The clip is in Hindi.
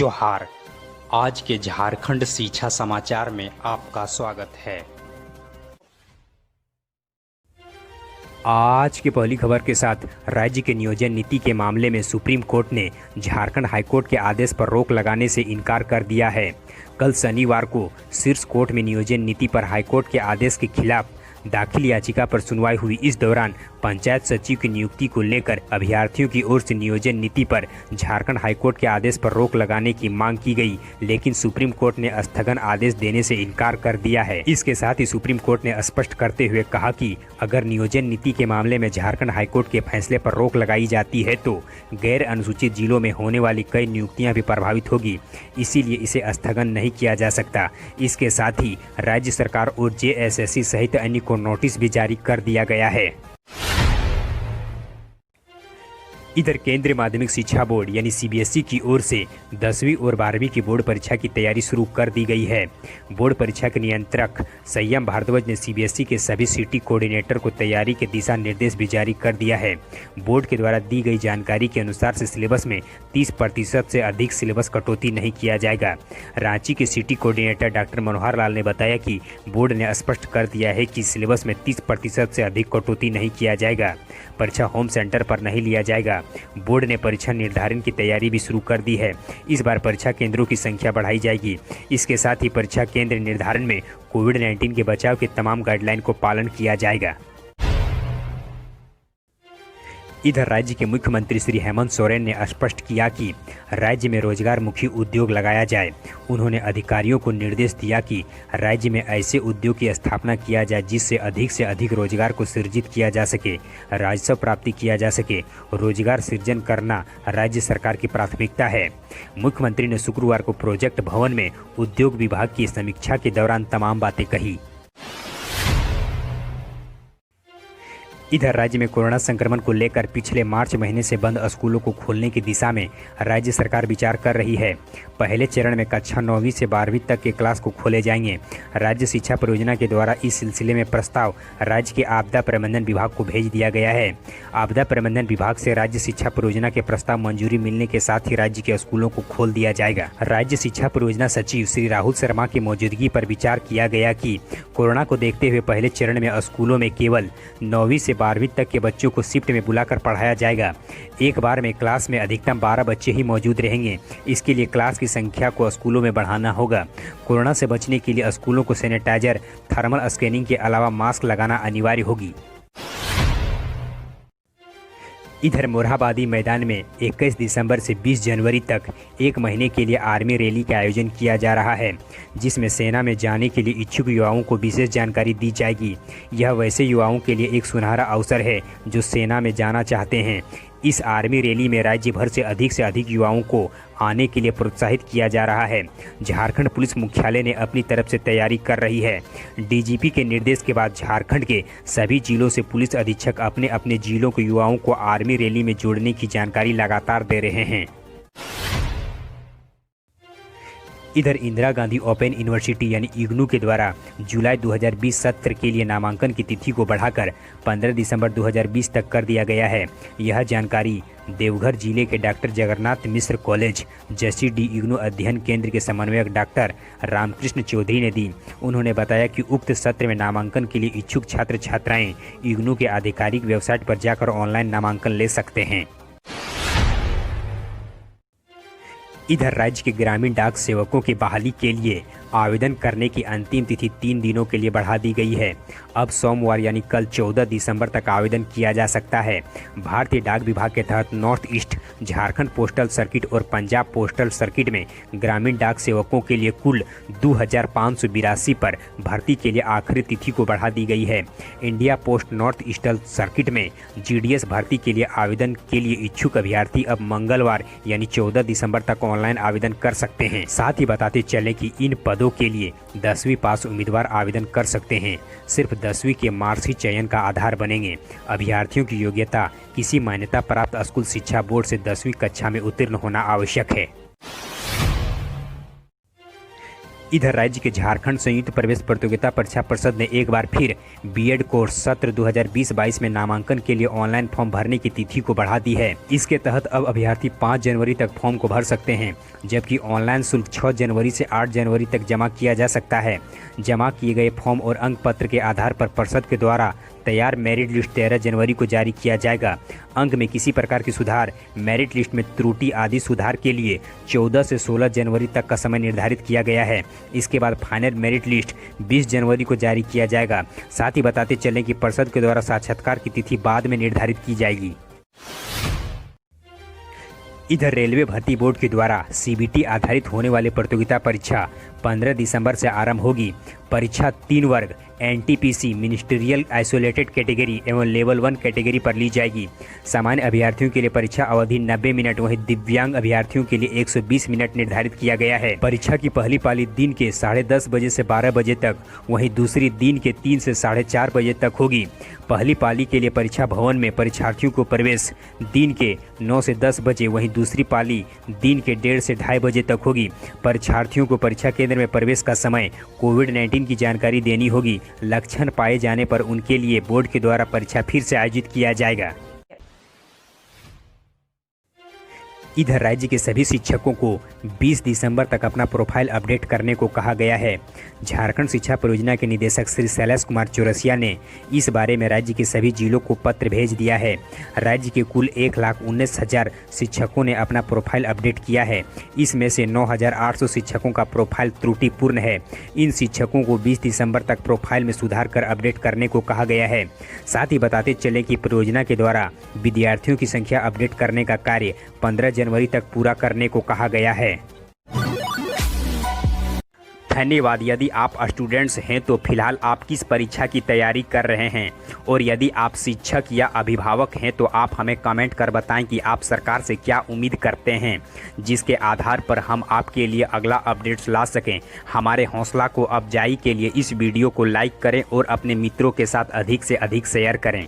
जोहार। आज के झारखंड शिक्षा समाचार में आपका स्वागत है। आज की पहली खबर के साथ राज्य के नियोजन नीति के मामले में सुप्रीम कोर्ट ने झारखंड हाईकोर्ट के आदेश पर रोक लगाने से इनकार कर दिया है। कल शनिवार को शीर्ष कोर्ट में नियोजन नीति पर हाईकोर्ट के आदेश के खिलाफ दाखिल याचिका पर सुनवाई हुई। इस दौरान पंचायत सचिव की नियुक्ति को लेकर अभ्यर्थियों की ओर से नियोजन नीति पर झारखंड हाईकोर्ट के आदेश पर रोक लगाने की मांग की गई, लेकिन सुप्रीम कोर्ट ने स्थगन आदेश देने से इनकार कर दिया है। इसके साथ ही सुप्रीम कोर्ट ने स्पष्ट करते हुए कहा कि अगर नियोजन नीति के मामले में झारखंड हाईकोर्ट के फैसले पर रोक लगाई जाती है तो गैर अनुसूचित जिलों में होने वाली कई नियुक्तियां भी प्रभावित होगी, इसीलिए इसे स्थगन नहीं किया जा सकता। इसके साथ ही राज्य सरकार और जेएसएससी सहित अन्य को नोटिस भी जारी कर दिया गया है। इधर केंद्रीय माध्यमिक शिक्षा बोर्ड यानी सीबीएसई की ओर से 10वीं और 12वीं की बोर्ड परीक्षा की तैयारी शुरू कर दी गई है। बोर्ड परीक्षा के नियंत्रक संयम भारद्वाज ने सीबीएसई के सभी सिटी कोऑर्डिनेटर को तैयारी के दिशा निर्देश भी जारी कर दिया है। बोर्ड के द्वारा दी गई जानकारी के अनुसार से सिलेबस में 30% से अधिक सिलेबस कटौती नहीं किया जाएगा। रांची के city coordinator doctor Manohar Lal ने बताया कि बोर्ड ने स्पष्ट कर दिया है कि सिलेबस में 30% से अधिक कटौती नहीं किया जाएगा। परीक्षा होम सेंटर पर नहीं लिया जाएगा। बोर्ड ने परीक्षा निर्धारण की तैयारी भी शुरू कर दी है। इस बार परीक्षा केंद्रों की संख्या बढ़ाई जाएगी। इसके साथ ही परीक्षा केंद्र निर्धारण में कोविड-19 के बचाव के तमाम गाइडलाइन को पालन किया जाएगा। इधर राज्य के मुख्यमंत्री श्री हेमंत सोरेन ने स्पष्ट किया कि राज्य में रोजगार मुखी उद्योग लगाया जाए। उन्होंने अधिकारियों को निर्देश दिया कि राज्य में ऐसे उद्योग की स्थापना किया जाए जिससे अधिक से अधिक रोजगार को सृजित किया जा सके, राजस्व प्राप्ति किया जा सके। रोजगार सृजन करना राज्य सरकार की प्राथमिकता है। मुख्यमंत्री ने शुक्रवार को प्रोजेक्ट भवन में उद्योग विभाग की समीक्षा के दौरान तमाम बातें कही। इधर राज्य में कोरोना संक्रमण को लेकर पिछले मार्च महीने से बंद स्कूलों को खोलने की दिशा में राज्य सरकार विचार कर रही है। पहले चरण में कक्षा 9वीं से 12वीं तक के क्लास को खोले जाएंगे। राज्य शिक्षा परियोजना के द्वारा इस सिलसिले में प्रस्ताव राज्य के आपदा प्रबंधन विभाग को भेज दिया गया है। आपदा प्रबंधन विभाग से राज्य शिक्षा परियोजना के प्रस्ताव मंजूरी मिलने के साथ ही राज्य के स्कूलों को खोल दिया जाएगा। राज्य शिक्षा परियोजना सचिव श्री राहुल शर्मा की मौजूदगी पर विचार किया गया कि कोरोना को देखते हुए पहले चरण में स्कूलों में केवल 9वीं से 12वीं तक के बच्चों को शिफ्ट में बुलाकर पढ़ाया जाएगा। एक बार में क्लास में अधिकतम 12 बच्चे ही मौजूद रहेंगे। इसके लिए क्लास की संख्या को स्कूलों में बढ़ाना होगा। कोरोना से बचने के लिए स्कूलों को सैनिटाइजर, थर्मल स्कैनिंग के अलावा मास्क लगाना अनिवार्य होगी। इधर मोरहाबादी मैदान में 21 दिसंबर से 20 जनवरी तक एक महीने के लिए आर्मी रैली का आयोजन किया जा रहा है, जिसमें सेना में जाने के लिए इच्छुक युवाओं को विशेष जानकारी दी जाएगी। यह वैसे युवाओं के लिए एक सुनहरा अवसर है जो सेना में जाना चाहते हैं। इस आर्मी रैली में राज्य भर से अधिक युवाओं को आने के लिए प्रोत्साहित किया जा रहा है। झारखंड पुलिस मुख्यालय ने अपनी तरफ से तैयारी कर रही है। डीजीपी के निर्देश के बाद झारखंड के सभी जिलों से पुलिस अधीक्षक अपने अपने जिलों के युवाओं को आर्मी रैली में जोड़ने की जानकारी लगातार दे रहे हैं। इधर इंदिरा गांधी ओपन यूनिवर्सिटी यानी इग्नू के द्वारा जुलाई 2020 सत्र के लिए नामांकन की तिथि को बढ़ाकर 15 दिसंबर 2020 तक कर दिया गया है। यह जानकारी देवघर जिले के डॉक्टर जगन्नाथ मिश्र कॉलेज जसीडी इग्नू अध्ययन केंद्र के समन्वयक डॉक्टर रामकृष्ण चौधरी ने दी। उन्होंने बताया कि उक्त सत्र में नामांकन के लिए इच्छुक छात्र छात्राएं इग्नू के आधिकारिक वेबसाइट पर जाकर ऑनलाइन नामांकन ले सकते हैं। इधर राज्य के ग्रामीण डाक सेवकों की बहाली के लिए आवेदन करने की अंतिम तिथि 3 दिनों के लिए बढ़ा दी गई है। अब सोमवार यानी कल 14 दिसंबर तक आवेदन किया जा सकता है। भारतीय डाक विभाग के तहत north east, Jharkhand postal circuit और पंजाब पोस्टल सर्किट में ग्रामीण डाक सेवकों के लिए कुल 2582 पर भर्ती के लिए आखिरी तिथि को बढ़ा दी गई है। इंडिया पोस्ट नॉर्थ ईस्टल सर्किट में जीडीएस भर्ती के लिए आवेदन के लिए इच्छुक अभ्यर्थी अब मंगलवार यानी 14 दिसंबर तक ऑनलाइन आवेदन कर सकते हैं। साथ ही बताते चले कि इन पदों के लिए 10वीं पास उम्मीदवार आवेदन कर सकते हैं। सिर्फ 10वीं के मार्क्स ही चयन का आधार बनेंगे। अभ्यर्थियों की योग्यता किसी मान्यता प्राप्त स्कूल शिक्षा बोर्ड से 10वीं कक्षा में उत्तीर्ण होना आवश्यक है। इधर राज्य के झारखंड संयुक्त प्रवेश प्रतियोगिता परीक्षा परिषद ने एक बार फिर बीएड कोर्स सत्र 2020-22 में नामांकन के लिए ऑनलाइन फॉर्म भरने की तिथि को बढ़ा दी है। इसके तहत अब अभ्यर्थी 5 जनवरी तक फॉर्म को भर सकते हैं, जबकि ऑनलाइन शुल्क 6 जनवरी से 8 जनवरी तक जमा किया जा सकता है। जमा किए गए फॉर्म और अंक पत्र के आधार पर परिषद के द्वारा तैयार मेरिट लिस्ट 13 जनवरी को जारी किया जाएगा। अंक में किसी प्रकार की सुधार, मेरिट लिस्ट में त्रुटि आदि सुधार के लिए 14 से 16 जनवरी तक का समय निर्धारित किया गया है। इसके बाद फाइनल मेरिट लिस्ट 20 जनवरी को जारी किया जाएगा। साथ ही बताते चलें कि परिषद के द्वारा साक्षात्कार की तिथि बाद में निर्धारित की जाएगी। इधर रेलवे भर्ती बोर्ड के द्वारा सीबीटी आधारित होने वाली प्रतियोगिता परीक्षा 15 दिसंबर से आरंभ होगी। परीक्षा 3 वर्ग एनटीपीसी, मिनिस्ट्रियल आइसोलेटेड कैटेगरी एवं लेवल 1 कैटेगरी पर ली जाएगी। सामान्य अभ्यर्थियों के लिए परीक्षा अवधि 90 मिनट, वहीं दिव्यांग अभ्यर्थियों के लिए 120 मिनट निर्धारित किया गया है। परीक्षा की पहली पाली दिन के 10:30 बजे से 12 बजे तक, वहीं दूसरी दिन के 3 से 4:30 बजे तक होगी। पहली पाली के लिए परीक्षा भवन में परीक्षार्थियों को प्रवेश दिन के 9 से 10 बजे, वहीं दूसरी पाली दिन के 1:30 से 2:30 बजे तक होगी। परीक्षार्थियों को परीक्षा केंद्र में प्रवेश का समय, कोविड-19 की जानकारी देनी होगी। लक्षण पाए जाने पर उनके लिए बोर्ड के द्वारा परीक्षा फिर से आयोजित किया जाएगा। इधर राज्य के सभी शिक्षकों को 20 दिसंबर तक अपना प्रोफाइल अपडेट करने को कहा गया है। झारखंड शिक्षा परियोजना के निदेशक श्री शैलेश कुमार चौरसिया ने इस बारे में राज्य के सभी जिलों को पत्र भेज दिया है। राज्य के कुल 1,19,000 शिक्षकों ने अपना प्रोफाइल अपडेट किया है। इसमें से 9,800 शिक्षकों का प्रोफाइल त्रुटिपूर्ण है। इन शिक्षकों को 20 दिसंबर तक प्रोफाइल में सुधार कर अपडेट करने को कहा गया है। साथ ही बताते चले कि परियोजना के द्वारा विद्यार्थियों की संख्या अपडेट करने का कार्य 15 जनवरी तक पूरा करने को कहा गया है। धन्यवाद। यदि आप स्टूडेंट्स हैं तो फिलहाल आप किस परीक्षा की तैयारी कर रहे हैं, और यदि आप शिक्षक या अभिभावक हैं तो आप हमें कमेंट कर बताएं कि आप सरकार से क्या उम्मीद करते हैं, जिसके आधार पर हम आपके लिए अगला अपडेट्स ला सकें। हमारे हौसला को अफजाई के लिए इस वीडियो को लाइक करें और अपने मित्रों के साथ अधिक से अधिक शेयर करें।